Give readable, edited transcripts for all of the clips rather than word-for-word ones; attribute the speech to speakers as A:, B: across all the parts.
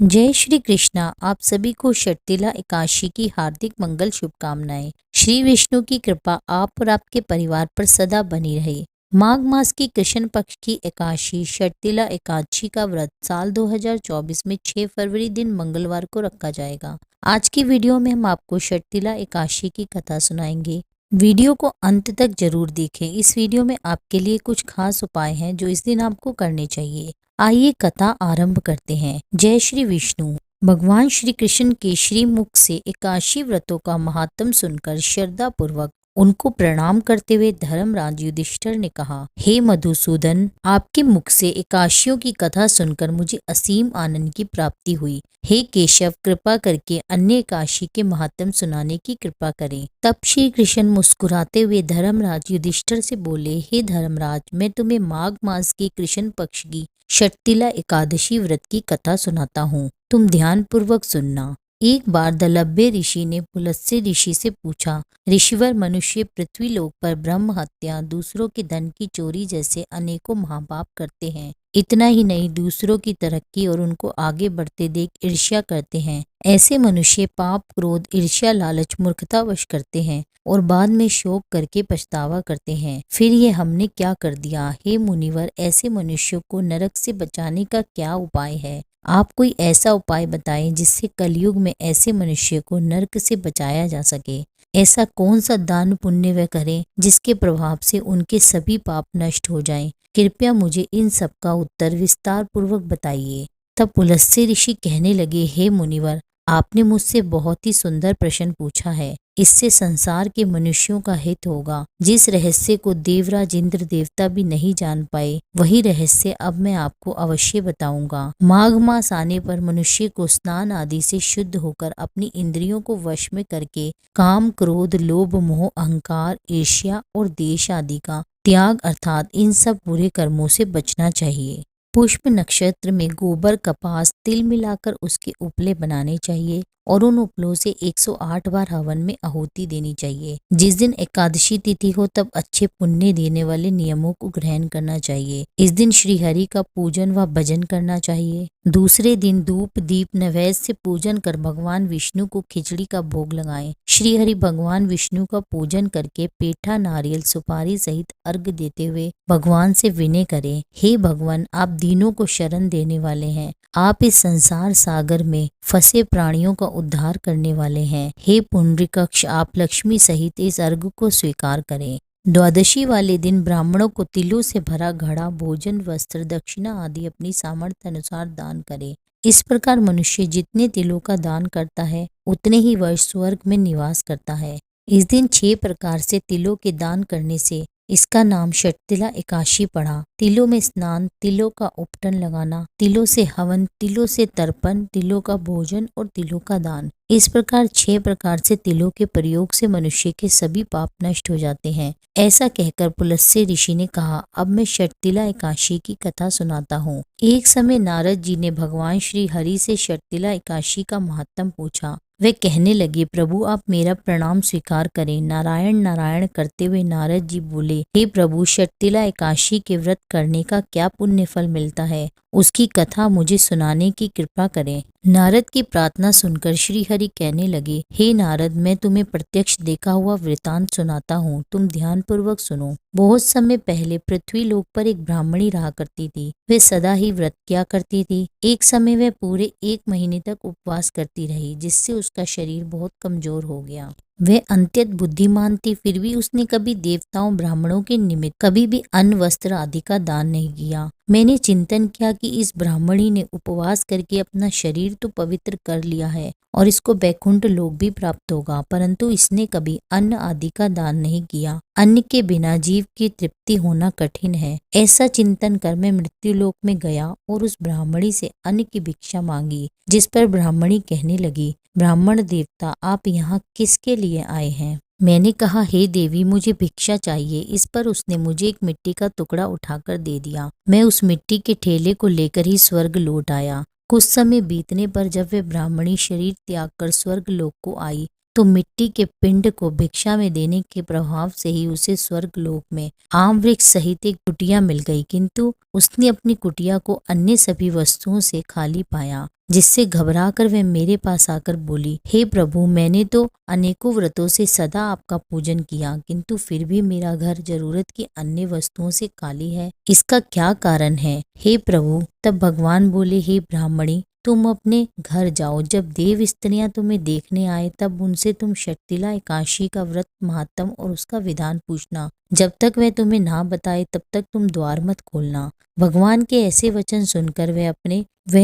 A: जय श्री कृष्णा। आप सभी को षटतिला एकादशी की हार्दिक मंगल शुभकामनाएं। श्री विष्णु की कृपा आप और आपके परिवार पर सदा बनी रहे। माघ मास की कृष्ण पक्ष की एकादशी षटतिला एकादशी का व्रत साल 2024 में 6 फरवरी दिन मंगलवार को रखा जाएगा। आज की वीडियो में हम आपको षटतिला एकादशी की कथा सुनाएंगे। वीडियो को अंत तक जरूर देखें। इस वीडियो में आपके लिए कुछ खास उपाय हैं जो इस दिन आपको करने चाहिए। आइए कथा आरंभ करते हैं। जय श्री विष्णु। भगवान श्री कृष्ण के श्री मुख से एकादशी व्रतों का महात्म सुनकर श्रद्धा पूर्वक उनको प्रणाम करते हुए धर्मराज युधिष्ठिर ने कहा, हे मधुसूदन, आपके मुख से एकादशियों की कथा सुनकर मुझे असीम आनंद की प्राप्ति हुई। हे केशव, कृपा करके अन्य एकादशी के महात्म सुनाने की कृपा करें। तब श्री कृष्ण मुस्कुराते हुए धर्मराज युधिष्ठिर से बोले, हे धर्मराज, मैं तुम्हें माघ मास की कृष्ण पक्ष की षटतिला एकादशी व्रत की कथा सुनाता हूँ। तुम ध्यान पूर्वक सुनना। एक बार दलभ्य ऋषि ने पुलस्त्य ऋषि से पूछा, ऋषिवर, मनुष्य पृथ्वी लोक पर ब्रह्म हत्या, दूसरों के धन की चोरी जैसे अनेकों महापाप करते हैं। इतना ही नहीं, दूसरों की तरक्की और उनको आगे बढ़ते देख ईर्ष्या करते हैं। ऐसे मनुष्य पाप, क्रोध, ईर्ष्या, लालच, मूर्खतावश करते हैं और बाद में शोक करके पछतावा करते हैं। फिर ये हमने क्या कर दिया। हे मुनिवर, ऐसे मनुष्यों को नरक से बचाने का क्या उपाय है? आप कोई ऐसा उपाय बताएं जिससे कलयुग में ऐसे मनुष्य को नरक से बचाया जा सके। ऐसा कौन सा दान पुण्य वे करें जिसके प्रभाव से उनके सभी पाप नष्ट हो जाएं? कृपया मुझे इन सब का उत्तर विस्तार पूर्वक बताइए। तब पुलस्त्य ऋषि कहने लगे, हे मुनिवर, आपने मुझसे बहुत ही सुंदर प्रश्न पूछा है। इससे संसार के मनुष्यों का हित होगा। जिस रहस्य को देवराज इंद्र देवता भी नहीं जान पाए, वही रहस्य अब मैं आपको अवश्य बताऊंगा। माघ मास आने पर मनुष्य को स्नान आदि से शुद्ध होकर अपनी इंद्रियों को वश में करके काम, क्रोध, लोभ, मोह, अहंकार, ईर्ष्या और द्वेष आदि का त्याग अर्थात इन सब बुरे कर्मों से बचना चाहिए। पुष्प नक्षत्र में गोबर, कपास, तिल मिलाकर उसके उपले बनाने चाहिए और उन उपलों से 108 बार हवन में आहुति देनी चाहिए। जिस दिन एकादशी तिथि हो तब अच्छे पुण्य देने वाले नियमों को ग्रहण करना चाहिए। इस दिन श्री हरि का पूजन व भजन करना चाहिए। दूसरे दिन धूप, दीप, नैवेद्य से पूजन कर भगवान विष्णु को खिचड़ी का भोग लगाएं। श्री हरि भगवान विष्णु का पूजन करके पेठा, नारियल, सुपारी सहित अर्घ देते हुए भगवान से विनय करें, हे भगवान, आप दीनों को शरण देने वाले हैं। आप इस संसार सागर में फंसे प्राणियों का उद्धार करने वाले हैं। हे पुंडरीकाक्ष, आप लक्ष्मी सहित इस अर्घ को स्वीकार करें। द्वादशी वाले दिन ब्राह्मणों को तिलों से भरा घड़ा, भोजन, वस्त्र, दक्षिणा आदि अपनी सामर्थ्य अनुसार दान करें। इस प्रकार मनुष्य जितने तिलों का दान करता है उतने ही वर्ष स्वर्ग में निवास करता है। इस दिन 6 प्रकार से तिलों के दान करने से इसका नाम षटतिला एकादशी पड़ा। तिलों में स्नान, तिलों का उपटन लगाना, तिलों से हवन, तिलों से तर्पण, तिलों का भोजन और तिलों का दान। इस प्रकार 6 प्रकार से तिलों के प्रयोग से मनुष्य के सभी पाप नष्ट हो जाते हैं। ऐसा कहकर पुलस्त्य ऋषि ने कहा, अब मैं षटतिला एकादशी की कथा सुनाता हूँ। एक समय नारद जी ने भगवान श्री हरि से षटतिला एकादशी का महात्म पूछा। वे कहने लगे, प्रभु, आप मेरा प्रणाम स्वीकार करें। नारायण नारायण करते हुए नारद जी बोले, हे प्रभु, षटतिला एकादशी के व्रत करने का क्या पुण्य फल मिलता है, उसकी कथा मुझे सुनाने की कृपा करें। नारद की प्रार्थना सुनकर श्री हरि कहने लगे, हे नारद, मैं तुम्हें प्रत्यक्ष देखा हुआ वृतांत सुनाता हूँ, तुम ध्यान पूर्वक सुनो। बहुत समय पहले पृथ्वी लोक पर एक ब्राह्मणी रहा करती थी। वे सदा ही व्रत किया करती थी। एक समय वह पूरे 1 महीने तक उपवास करती रही, जिससे उसका शरीर बहुत कमजोर हो गया। वह अत्यंत बुद्धिमान थी, फिर भी उसने कभी देवताओं, ब्राह्मणों के निमित्त कभी भी अन्न, वस्त्र आदि का दान नहीं किया। मैंने चिंतन किया कि इस ब्राह्मणी ने उपवास करके अपना शरीर तो पवित्र कर लिया है और इसको वैकुंठ लोक भी प्राप्त होगा, परंतु इसने कभी अन्न आदि का दान नहीं किया। अन्न के बिना जीव की तृप्ति होना कठिन है। ऐसा चिंतन कर मैं मृत्यु लोक में गया और उस ब्राह्मणी से अन्न की भिक्षा मांगी, जिस पर ब्राह्मणी कहने लगी, ब्राह्मण देवता, आप यहाँ किसके लिए आए हैं? मैंने कहा, हे देवी, मुझे भिक्षा चाहिए। इस पर उसने मुझे एक मिट्टी का टुकड़ा उठाकर दे दिया। मैं उस मिट्टी के ठेले को लेकर ही स्वर्ग लौट आया। कुछ समय बीतने पर जब वह ब्राह्मणी शरीर त्याग कर स्वर्ग लोक को आई तो मिट्टी के पिंड को भिक्षा में देने के प्रभाव से ही उसे स्वर्ग लोक में आम वृक्ष सहित एक कुटिया मिल गई, किंतु उसने अपनी कुटिया को अन्य सभी वस्तुओं से खाली पाया। जिससे घबराकर वह मेरे पास आकर बोली, हे प्रभु, मैंने तो अनेकों व्रतों से सदा आपका पूजन किया, किंतु फिर भी मेरा घर जरूरत की अन्य वस्तुओं से खाली है। इसका क्या कारण है? हे प्रभु, तब भगवान बोले, हे ब्राह्मणी, तुम अपने घर जाओ। जब देव स्त्रियां तुम्हें देखने आए तब उनसे तुम षटतिला एकादशी का व्रत महात्म और उसका विधान पूछना। जब तक वह तुम्हें ना बताए तब तक तुम द्वार मत खोलना। भगवान के ऐसे वचन सुनकर वह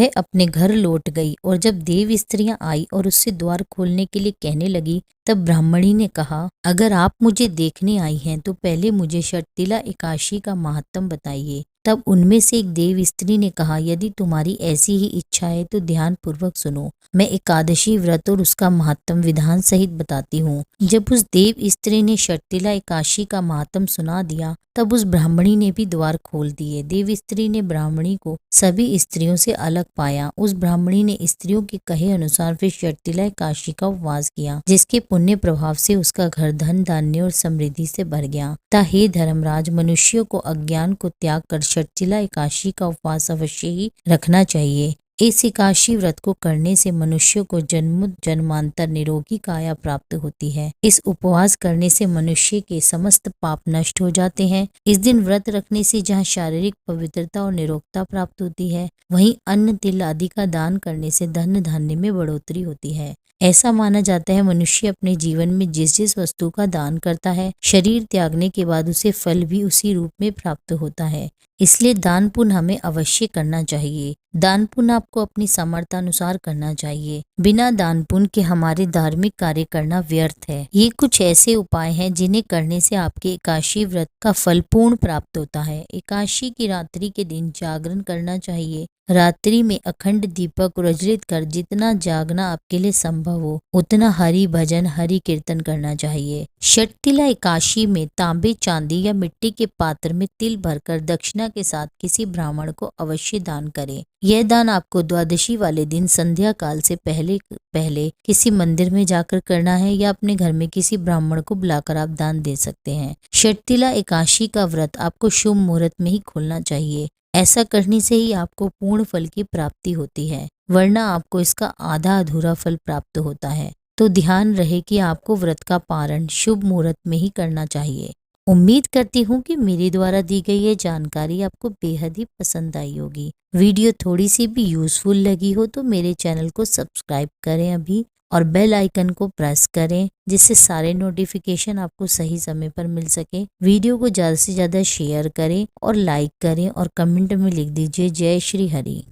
A: अपने घर लौट गई और जब देव स्त्रियां आई और उससे द्वार खोलने के लिए कहने लगी तब ब्राह्मणी ने कहा, अगर आप मुझे देखने आई हैं तो पहले मुझे षटतिला एकादशी का महात्म बताइए। तब उनमें से एक देव स्त्री ने कहा, यदि तुम्हारी ऐसी ही इच्छा है तो ध्यान पूर्वक सुनो, मैं एकादशी व्रत और उसका महात्म विधान सहित बताती हूँ। जब उस देव स्त्री ने षटतिला एकादशी का महात्म सुना दिया तब उस ब्राह्मणी ने भी द्वार खोल दिए। देव स्त्री ने ब्राह्मणी को सभी स्त्रियों से अलग पाया। उस ब्राह्मणी ने स्त्रियों के कहे अनुसार फिर षटतिला एकादशी का उपवास किया, जिसके पुण्य प्रभाव से उसका घर धन धान्य और समृद्धि से भर गया। ता हे धर्मराज, मनुष्यों को अज्ञान को त्याग कर षटतिला एकादशी का उपवास अवश्य ही रखना चाहिए। इस एकादशी व्रत को करने से मनुष्य को जन्म जन्मांतर निरोगी काया प्राप्त होती है। इस उपवास करने से मनुष्य के समस्त पाप नष्ट हो जाते हैं। इस दिन व्रत रखने से जहाँ शारीरिक पवित्रता और निरोगता प्राप्त होती है, वहीं अन्न तिल आदि का दान करने से धन धान्य में बढ़ोतरी होती है। ऐसा माना जाता है मनुष्य अपने जीवन में जिस जिस वस्तु का दान करता है, शरीर त्यागने के बाद उसे फल भी उसी रूप में प्राप्त होता है। इसलिए दान पुण्य हमें अवश्य करना चाहिए। दान पुण्य आपको अपनी सामर्थ्यानुसार करना चाहिए। बिना दान पुण्य के हमारे धार्मिक कार्य करना व्यर्थ है। ये कुछ ऐसे उपाय हैं जिन्हें करने से आपके एकादशी व्रत का फल पूर्ण प्राप्त होता है। एकादशी की रात्रि के दिन जागरण करना चाहिए। रात्रि में अखंड दीपक प्रज्वलित कर जितना जागना आपके लिए संभव हो उतना हरि भजन हरि कीर्तन करना चाहिए। षटतिला एकादशी में तांबे, चांदी या मिट्टी के पात्र में तिल भरकर दक्षिणा के साथ किसी ब्राह्मण को अवश्य दान करें। यह दान आपको द्वादशी वाले दिन संध्या काल से पहले किसी मंदिर में जाकर करना है या अपने घर में किसी ब्राह्मण को बुलाकर आप दान दे सकते हैं। षटतिला एकादशी का व्रत आपको शुभ मुहूर्त में ही खोलना चाहिए। ऐसा करने से ही आपको पूर्ण फल की प्राप्ति होती है, वरना आपको इसका आधा अधूरा फल प्राप्त होता है। तो ध्यान रहे कि आपको व्रत का पारण शुभ मुहूर्त में ही करना चाहिए। उम्मीद करती हूँ कि मेरे द्वारा दी गई ये जानकारी आपको बेहद ही पसंद आई होगी। वीडियो थोड़ी सी भी यूजफुल लगी हो तो मेरे चैनल को सब्सक्राइब करें अभी और बेल आइकन को प्रेस करें, जिससे सारे नोटिफिकेशन आपको सही समय पर मिल सके। वीडियो को ज़्यादा से ज़्यादा शेयर करें और लाइक करें और कमेंट में लिख दीजिए जय श्री हरि।